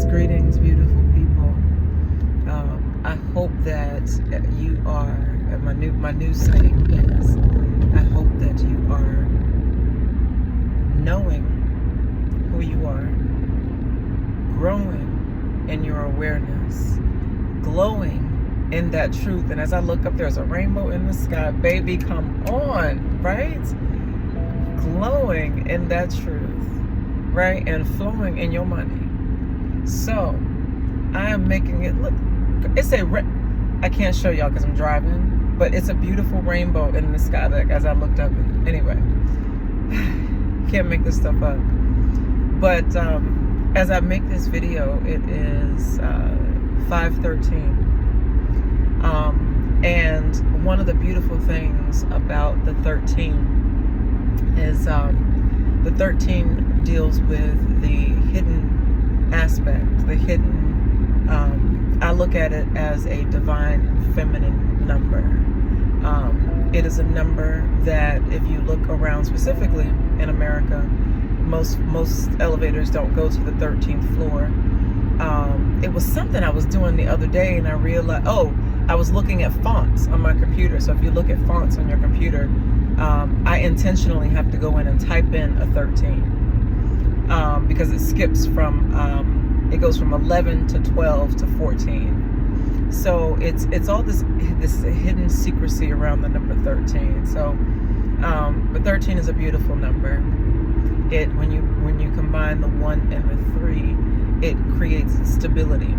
Greetings, beautiful people. I hope that you are. My new saying is, I hope that you are knowing who you are, growing in your awareness, glowing in that truth. And as I look up, there's a rainbow in the sky. Baby, come on, right? Glowing in that truth, right? And flowing in your money. So I am making it look, I can't show y'all because I'm driving, but it's a beautiful rainbow in the sky, like as I looked up. Anyway, can't make this stuff up. But as I make this video, it is 5:13. And one of the beautiful things about the 13 is the 13 deals with the hidden aspect, the hidden, I look at it as a divine feminine number. It is a number that if you look around, specifically in America, most elevators don't go to the 13th floor. It was something I was doing the other day and I realized, I was looking at fonts on my computer. So if you look at fonts on your computer, I intentionally have to go in and type in a 13. Because it skips from, it goes from 11 to 12 to 14. So it's all this hidden secrecy around the number 13. So, but 13 is a beautiful number. When you combine the 1 and the 3, it creates stability.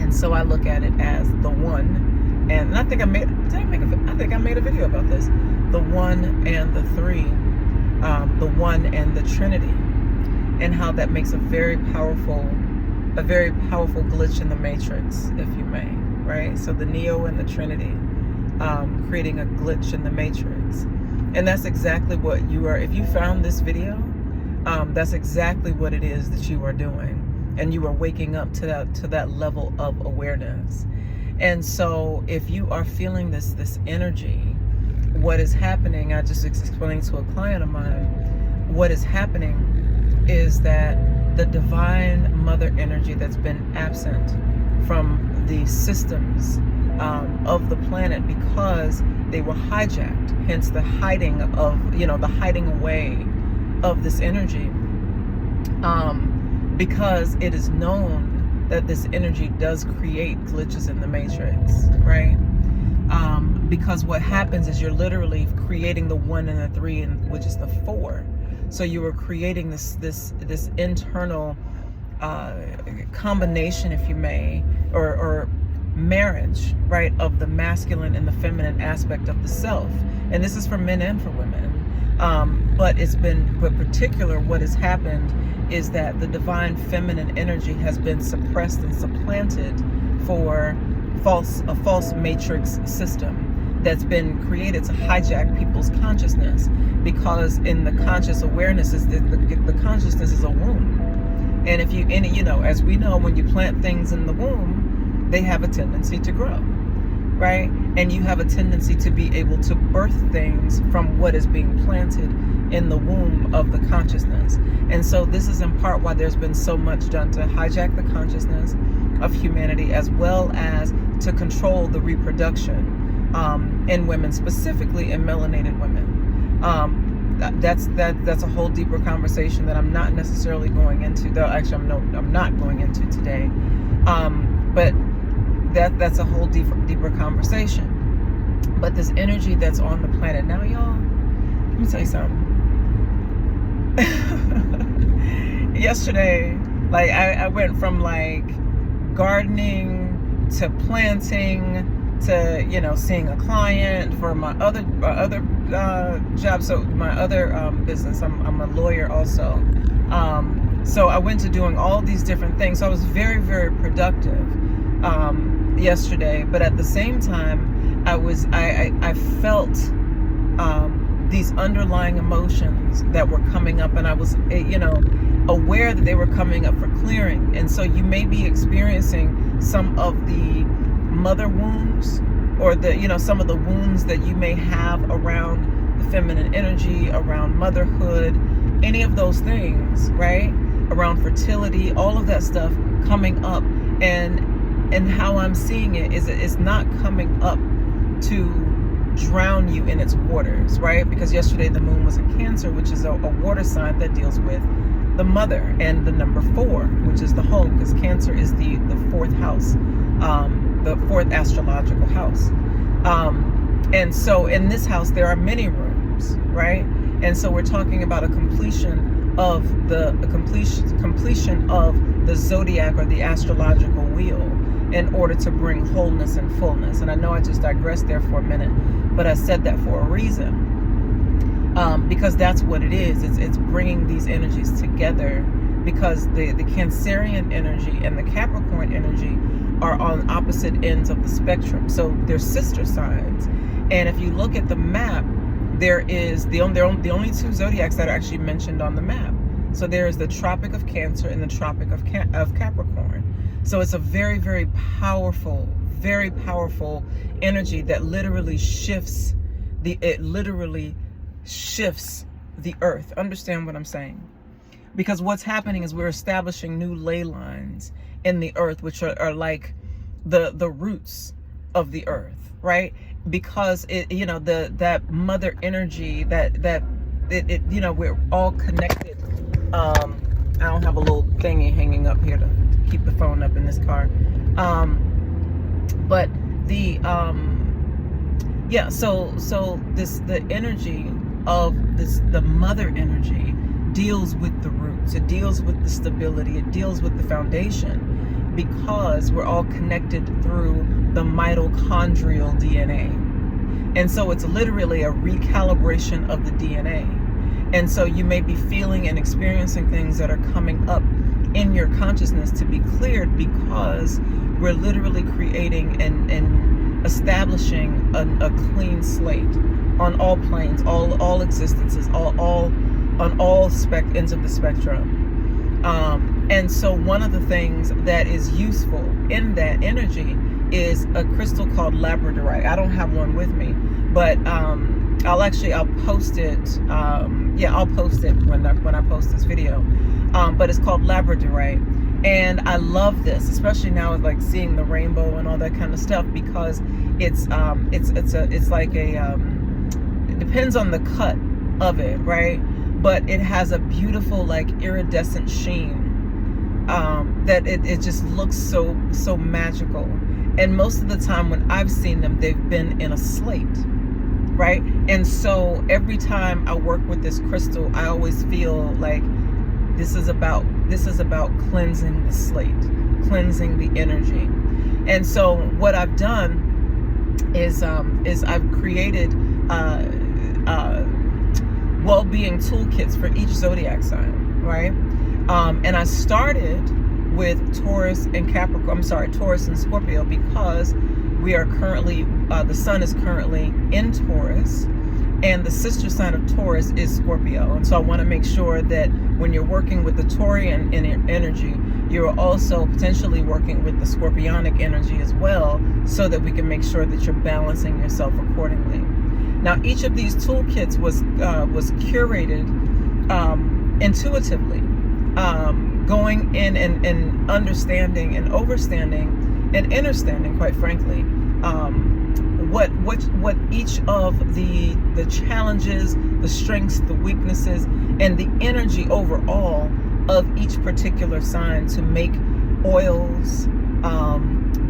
And so I look at it as the 1, and I think I made a video about this. The 1 and the 3, the 1 and the Trinity. And how that makes a very powerful glitch in the matrix, if you may, right? So the Neo and the Trinity, creating a glitch in the matrix. And that's exactly what you are. If you found this video, that's exactly what it is that you are doing. And you are waking up to that level of awareness. And so if you are feeling this energy, what is happening, I just explained to a client of mine, what is happening is that the divine mother energy that's been absent from the systems of the planet because they were hijacked, hence the hiding of, the hiding away of this energy, because it is known that this energy does create glitches in the matrix, right? Because what happens is you're literally creating the 1 and the 3, which is the 4. So you were creating this internal combination, if you may, or marriage, right, of the masculine and the feminine aspect of the self. And this is for men and for women. But particular, what has happened is that the divine feminine energy has been suppressed and supplanted for a false matrix system that's been created to hijack people's consciousness, because in the conscious awareness is the consciousness is a womb. And as we know, when you plant things in the womb, they have a tendency to grow, right? And you have a tendency to be able to birth things from what is being planted in the womb of the consciousness. And so this is in part why there's been so much done to hijack the consciousness of humanity, as well as to control the reproduction in women, specifically in melanated women. That's a whole deeper conversation that I'm not necessarily going into, though. Actually, I'm not going into today. But that's a whole deeper conversation. But this energy that's on the planet now, y'all. Let me tell you something. Yesterday, I went from gardening to planting to seeing a client for my other job. So my other business, I'm a lawyer also. So I went to doing all these different things. So I was very, very productive yesterday. But at the same time, I felt these underlying emotions that were coming up, and I was aware that they were coming up for clearing. And so you may be experiencing some of the mother wounds, or some of the wounds that you may have around the feminine energy, around motherhood, any of those things, right? around fertility, all of that stuff coming up. And how I'm seeing it is it's not coming up to drown you in its waters, right? Because yesterday the moon was in Cancer, which is a water sign that deals with the mother, and the number 4, which is the home, because Cancer is the fourth house, the fourth astrological house. And so in this house there are many rooms, right? And so we're talking about a completion of completion of the zodiac or the astrological wheel, in order to bring wholeness and fullness. And I know I just digressed there for a minute, but I said that for a reason, because that's what it is. It's bringing these energies together, because the Cancerian energy and the Capricorn energy are on opposite ends of the spectrum. So they're sister signs. And if you look at the map, there is the only 2 zodiacs that are actually mentioned on the map. So there is the Tropic of Cancer and the Tropic of Capricorn. So it's a very, very powerful energy that literally shifts the earth. Understand what I'm saying? Because what's happening is we're establishing new ley lines in the earth, which are like the roots of the earth, right? Because it, that mother energy, that we're all connected. I don't have a little thingy hanging up here to keep the phone up in this car. But the the energy of the mother energy deals with the roots. It deals with the stability. It deals with the foundation, because we're all connected through the mitochondrial DNA. And so it's literally a recalibration of the DNA. And so you may be feeling and experiencing things that are coming up in your consciousness to be cleared, because we're literally creating and establishing a clean slate on all planes, all existences, all on all ends of the spectrum. And so one of the things that is useful in that energy is a crystal called labradorite. I don't have one with me, but I'll post it. I'll post it when I post this video. But it's called labradorite, and I love this, especially now with like seeing the rainbow and all that kind of stuff, because it's like it depends on the cut of it, right? But it has a beautiful like iridescent sheen, that it just looks so magical. And most of the time when I've seen them, they've been in a slate, right? And so every time I work with this crystal, I always feel like this is about cleansing the slate, cleansing the energy. And so what I've done is I've created well-being toolkits for each zodiac sign, right? And I started with Taurus and Scorpio, because we are currently, the sun is currently in Taurus, and the sister sign of Taurus is Scorpio. And so I want to make sure that when you're working with the Taurian energy, you're also potentially working with the Scorpionic energy as well, so that we can make sure that you're balancing yourself accordingly. Now, each of these toolkits was curated intuitively, going in and understanding and overstanding and understanding, quite frankly, what each of the challenges, the strengths, the weaknesses, and the energy overall of each particular sign, to make oils,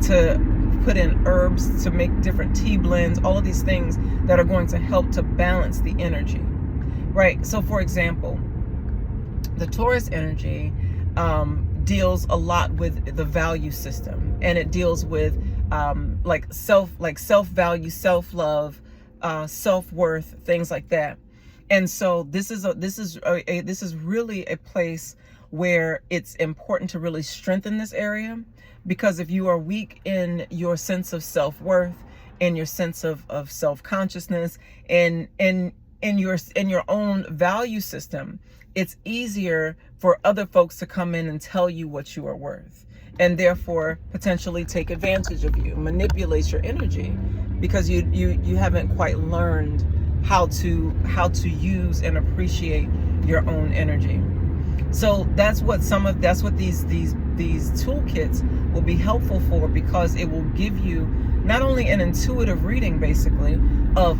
to put in herbs, to make different tea blends, all of these things that are going to help to balance the energy, right? So for example, the Taurus energy deals a lot with the value system, and it deals with self-value, self-love, self-worth, things like that. And so this is really a place where it's important to really strengthen this area, because if you are weak in your sense of self-worth, in your sense of self-consciousness, and in your own value system, it's easier for other folks to come in and tell you what you are worth, and therefore potentially take advantage of you, manipulate your energy, because you haven't quite learned how to use and appreciate your own energy. So that's what these toolkits will be helpful for, because it will give you not only an intuitive reading, basically, of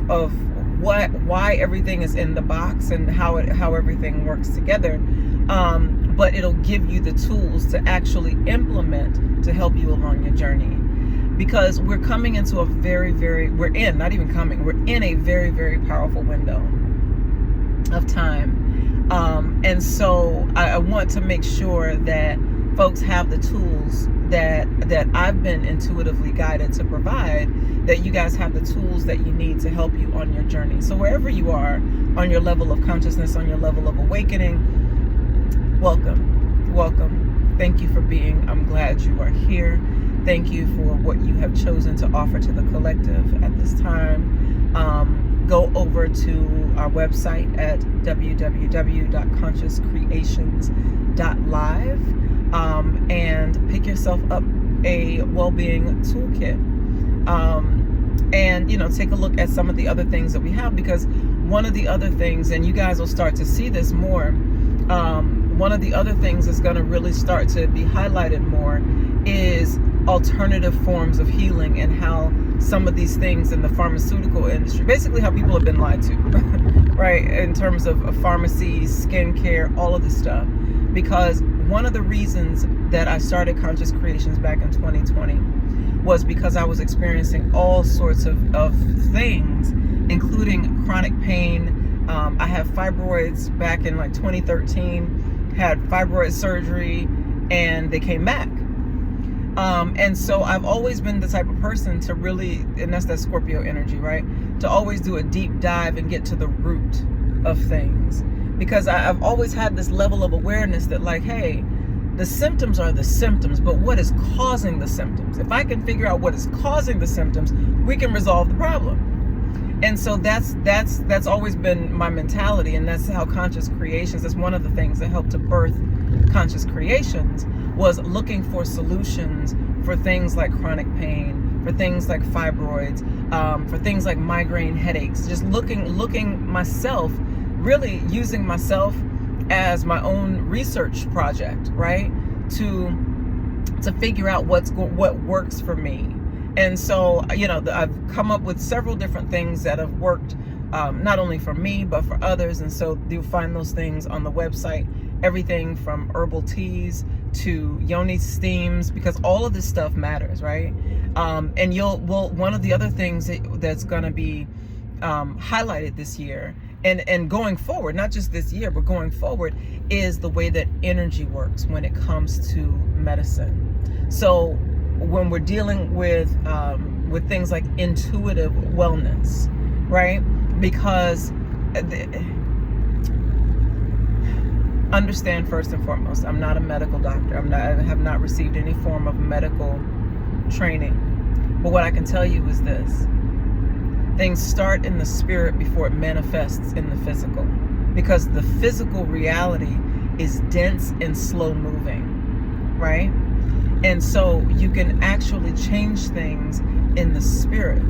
why everything is in the box and how everything works together, but it'll give you the tools to actually implement to help you along your journey. Because we're coming into a we're in a very, very powerful window of time. And so I want to make sure that folks have the tools that I've been intuitively guided to provide, that you guys have the tools that you need to help you on your journey. So wherever you are on your level of consciousness, on your level of awakening, welcome. Thank you for being. I'm glad you are here. Thank you for what you have chosen to offer to the collective at this time. Go over to our website at www.consciouscreations.live and pick yourself up a well-being toolkit. And take a look at some of the other things that we have, because one of the other things, and you guys will start to see this more, one of the other things that's going to really start to be highlighted more is alternative forms of healing, and how some of these things in the pharmaceutical industry, basically how people have been lied to, right, in terms of pharmacies, skincare, all of this stuff. Because one of the reasons that I started Conscious Creations back in 2020 was because I was experiencing all sorts of things, including chronic pain. I had fibroids back in like 2013, had fibroid surgery, and they came back. And so I've always been the type of person to really, and that's that Scorpio energy, right? To always do a deep dive and get to the root of things. Because I've always had this level of awareness that, like, hey, the symptoms are the symptoms, but what is causing the symptoms? If I can figure out what is causing the symptoms, we can resolve the problem. And so that's always been my mentality, and that's how Conscious Creations, that's one of the things that helped to birth Conscious Creations, was looking for solutions for things like chronic pain, for things like fibroids, for things like migraine headaches, just looking myself, really using myself as my own research project, right? To figure out what works for me. And so, I've come up with several different things that have worked, not only for me, but for others. And so you'll find those things on the website, everything from herbal teas to yoni steams, because all of this stuff matters, right? And one of the other things that's going to be highlighted this year, and going forward, not just this year, but going forward, is the way that energy works when it comes to medicine. So when we're dealing with things like intuitive wellness, right? Because understand, first and foremost, I'm not a medical doctor. I have not received any form of medical training. But what I can tell you is this: things start in the spirit before it manifests in the physical, because the physical reality is dense and slow moving, right? And so you can actually change things in the spirit,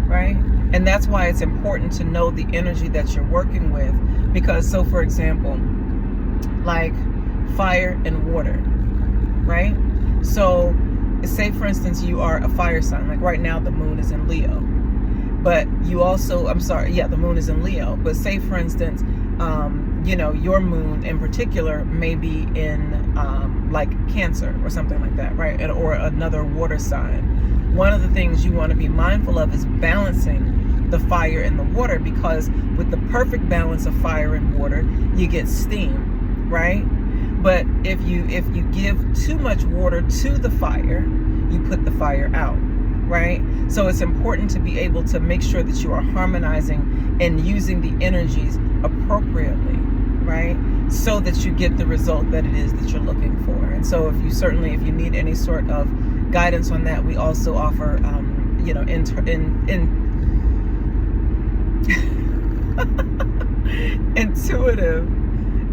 right? And that's why it's important to know the energy that you're working with. Because, so for example, like fire and water, right? So say, for instance, you are a fire sign. Like right now, the moon is in Leo. But you also, the moon is in Leo. But say, for instance, your moon in particular may be in like Cancer or something like that, right? Or another water sign. One of the things you want to be mindful of is balancing the fire and the water, because with the perfect balance of fire and water, you get steam, right? But if you give too much water to the fire, you put the fire out, right? So it's important to be able to make sure that you are harmonizing and using the energies appropriately, right? So that you get the result that it is that you're looking for. And so if you need any sort of guidance on that, we also offer, intuitive,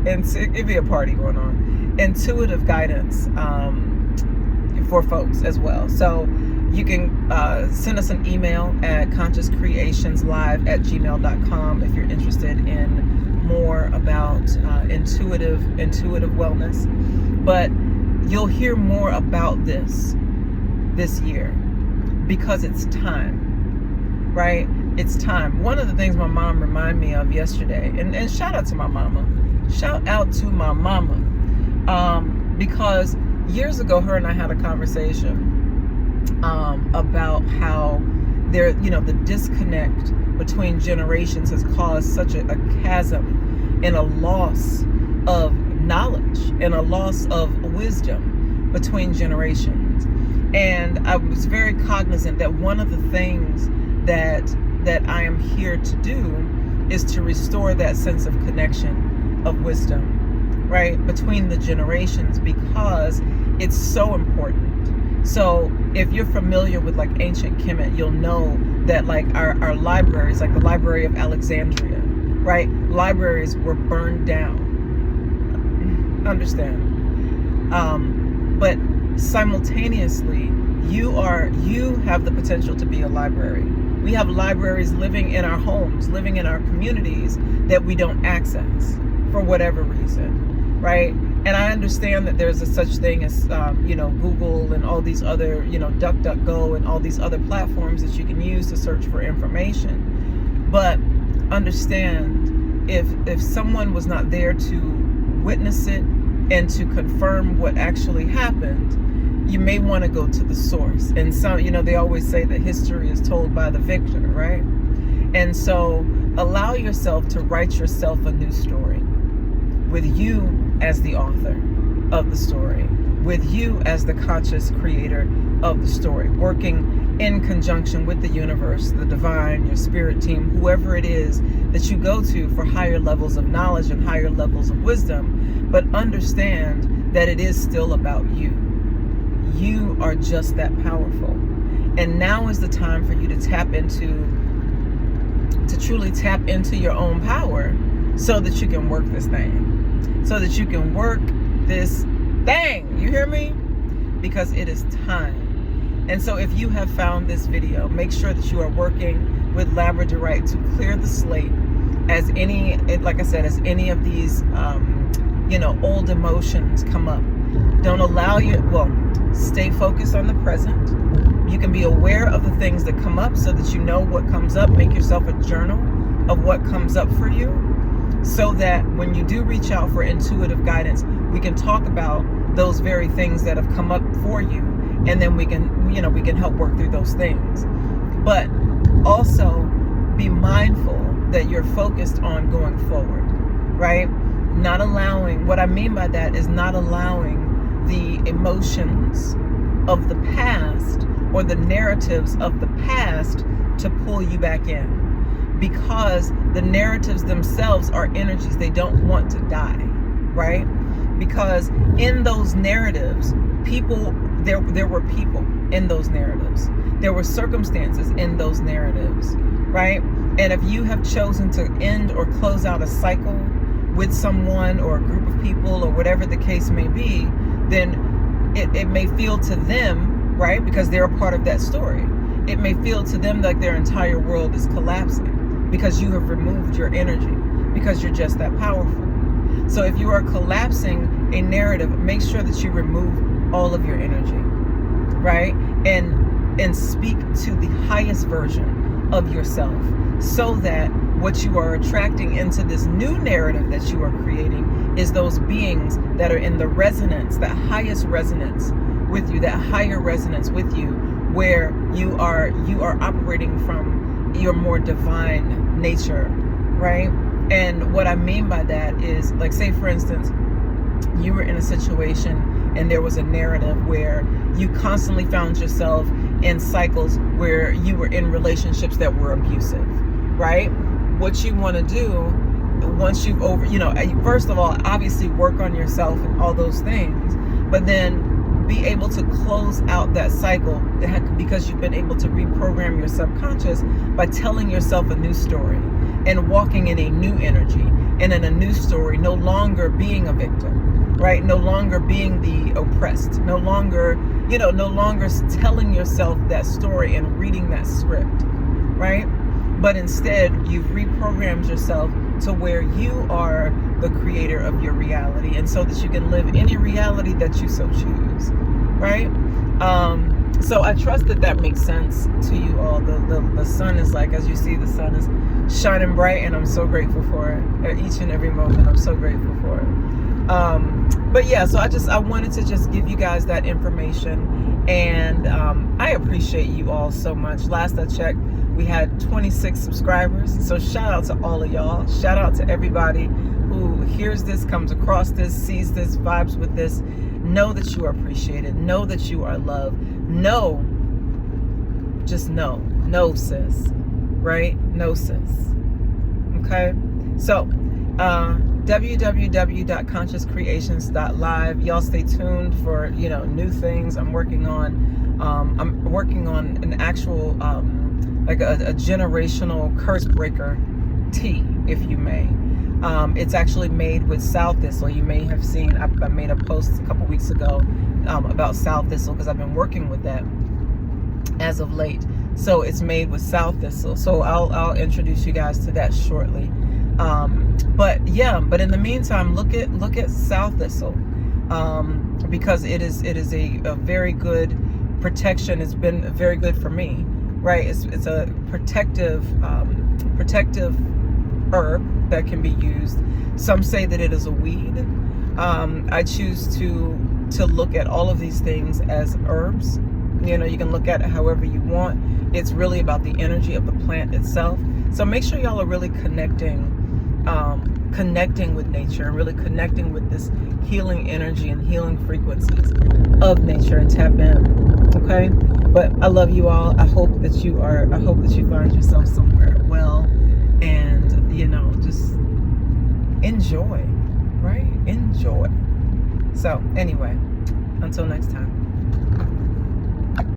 and it'd be a party going on, intuitive guidance for folks as well. So you can send us an email at consciouscreationslive@gmail.com if you're interested in more about intuitive wellness, but you'll hear more about this year because it's time, right? It's time. One of the things my mom reminded me of yesterday, and shout out to my mama, because years ago, her and I had a conversation about how the disconnect between generations has caused such a chasm and a loss of knowledge and a loss of wisdom between generations. And I was very cognizant that one of the things that I am here to do is to restore that sense of connection of wisdom, right, between the generations, because it's so important. So if you're familiar with like ancient Kemet, you'll know that like our libraries, like the Library of Alexandria, right? Libraries were burned down. Understand? But simultaneously, you have the potential to be a library. We have libraries living in our homes, living in our communities that we don't access for whatever reason, right? And I understand that there's a such thing as, Google and all these other, DuckDuckGo and all these other platforms that you can use to search for information. But understand, if someone was not there to witness it and to confirm what actually happened, you may want to go to the source. And some, they always say that history is told by the victor, right? And so allow yourself to write yourself a new story with you as the author of the story, with you as the conscious creator of the story, working in conjunction with the universe, the divine, your spirit team, whoever it is that you go to for higher levels of knowledge and higher levels of wisdom. But understand that it is still about you. You are just that powerful. And now is the time for you to truly tap into your own power so that you can work this thing. So that you can work this thing. You hear me? Because it is time. And so if you have found this video, make sure that you are working with Labradorite to clear the slate as any of these, old emotions come up. Don't allow stay focused on the present. You can be aware of the things that come up so that you know what comes up. Make yourself a journal of what comes up for you, so that when you do reach out for intuitive guidance, we can talk about those very things that have come up for you, and then we can help work through those things. But also be mindful that you're focused on going forward, right? Not allowing, what I mean by that is not allowing the emotions of the past or the narratives of the past to pull you back in. Because the narratives themselves are energies. They don't want to die, right? Because in those narratives, there were people in those narratives. There were circumstances in those narratives, right? And if you have chosen to end or close out a cycle with someone or a group of people or whatever the case may be, then it may feel to them, right? Because they're a part of that story. It may feel to them like their entire world is collapsing, because you have removed your energy, because you're just that powerful. So if you are collapsing a narrative, make sure that you remove all of your energy, right? And speak to the highest version of yourself, so that what you are attracting into this new narrative that you are creating is those beings that are in the resonance, that highest resonance with you, that higher resonance with you, where you are operating from your more divine nature, right? And what I mean by that is, like, say for instance, you were in a situation and there was a narrative where you constantly found yourself in cycles where you were in relationships that were abusive, right? What you want to do once you've first of all, obviously work on yourself and all those things, but then be able to close out that cycle, because you've been able to reprogram your subconscious by telling yourself a new story and walking in a new energy and in a new story, no longer being a victim, right? No longer being the oppressed, no longer telling yourself that story and reading that script, right? But instead, you've reprogrammed yourself to where you are the creator of your reality, and so that you can live any reality that you so choose, right? So I trust that makes sense to you all. The sun is, like, as you see, the sun is shining bright, and I'm so grateful for it. At each and every moment, I'm so grateful for it. But yeah, so I wanted to just give you guys that information, and I appreciate you all so much. Last I checked, we had 26 subscribers. So shout out to all of y'all. Shout out to everybody who hears this, comes across this, sees this, vibes with this. Know that you are appreciated. Know that you are loved. Know, just know. Know, sis. Right? Know, sis. Okay? So, www.consciouscreations.live. Y'all stay tuned for, new things. I'm working on an actual, like a generational curse breaker tea, if you may. It's actually made with sow thistle. You may have seen, I made a post a couple weeks ago about sow thistle, because I've been working with that as of late. So it's made with sow thistle. So I'll introduce you guys to that shortly. But in the meantime, look at sow thistle, because it is a very good protection. It's been very good for me, right? It's a protective herb that can be used. Some say that it is a weed. I choose to look at all of these things as herbs. You can look at it however you want. It's really about the energy of the plant itself. So make sure y'all are really connecting with nature, and really connecting with this healing energy and healing frequencies of nature, and tap in. Okay? But I love you all. I hope that you find yourself somewhere well, and just enjoy, right? Enjoy. So anyway, until next time.